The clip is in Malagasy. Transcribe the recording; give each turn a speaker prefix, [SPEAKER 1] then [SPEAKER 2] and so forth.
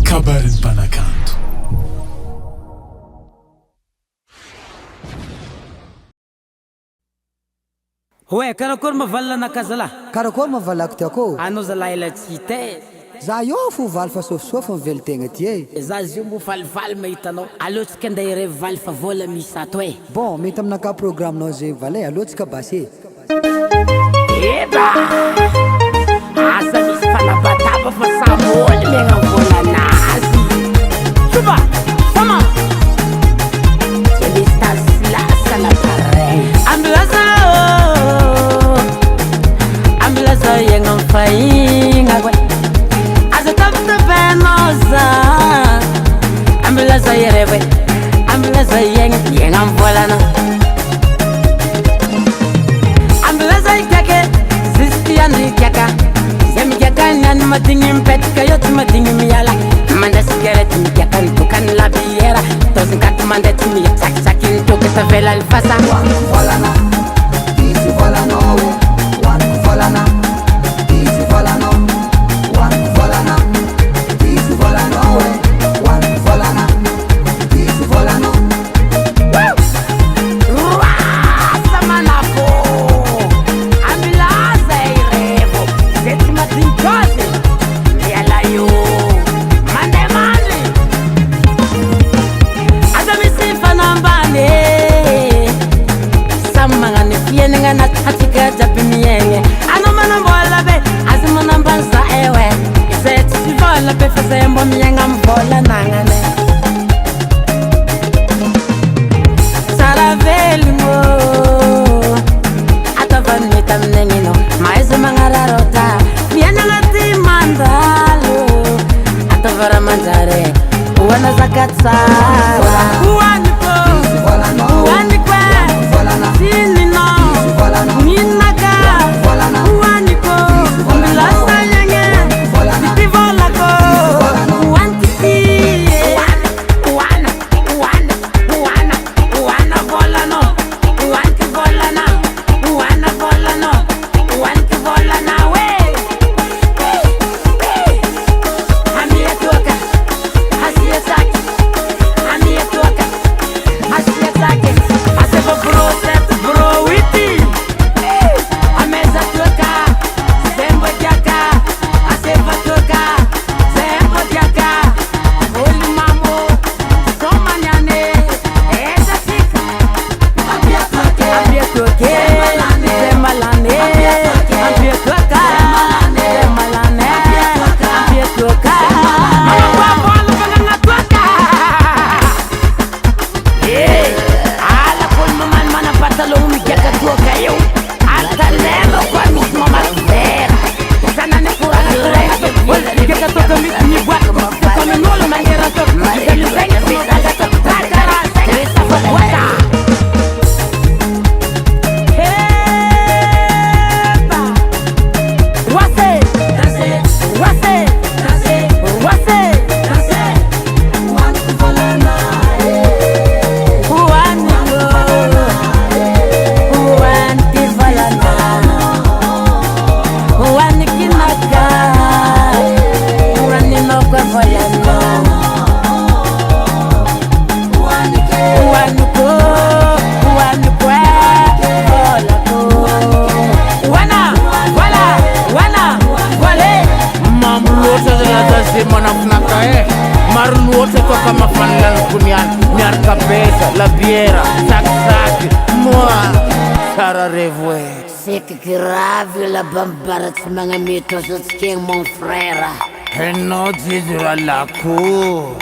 [SPEAKER 1] kabarin'ny mpanakanto.
[SPEAKER 2] Oe, karakory mavalina anakahy zalahy?
[SPEAKER 3] Karakory mavalako ty ako?
[SPEAKER 2] Anao zalahy ela tsy hita e.
[SPEAKER 3] Za io fo valy fa sofisofy mivelo tegna ty e.
[SPEAKER 2] Za zio mbo falifaly mahitanao. Alohatsika andeha irery valy fa vola misy ato e.
[SPEAKER 3] Bon, mety aminaka programmenao zay valy alohatsika basy e.
[SPEAKER 2] Eba! Asa misy fanabataba fa samoly megna vola nazy. Suba! Sama! Misy tasilasa la pare. Ambulasa oh! Ambulasa yenga mfainga kwe. Asa tafuta penosa. Ambulasa yerewe. Ambulasa yenga mvola na. Ambulasa ikake. Zistiani ikaka. Zemi ikaka nani matingi mpetika yote matingi miyala. Manda sigareti mikaka ntukani la biera. Tozi nkati manda timi ya chaki chaki ntuke tavela alfasa.
[SPEAKER 3] Wanku volana, isi volana we. Wanku volana, isi volana. Wanku volana, isi volana we. Wanku volana, isi volana.
[SPEAKER 2] Rasa manafo. Ambilaza irevo. Zeti matinkozi. Yala yo. Mande mande. Asa misifa nambane. Samanga ni fiene ngana hatika jabi mienge. Ano manambola be. Asa manambanza ewe. Zeti sivola be fasembo mienga mbola nangane. Saravelimo atavanita mnengino maize mangararota miena ngati mandalo atavara manjare uwana zakatsara uwaniko uwaniko sinino ninaka uwaniko umbilasa yenge nitivolako uwantiti la biera, sac, moi, Sara Revoe.
[SPEAKER 4] C'est que grave la bambara tu m'as mis tous ces mon frère.
[SPEAKER 2] Et non, dis-le à la cour.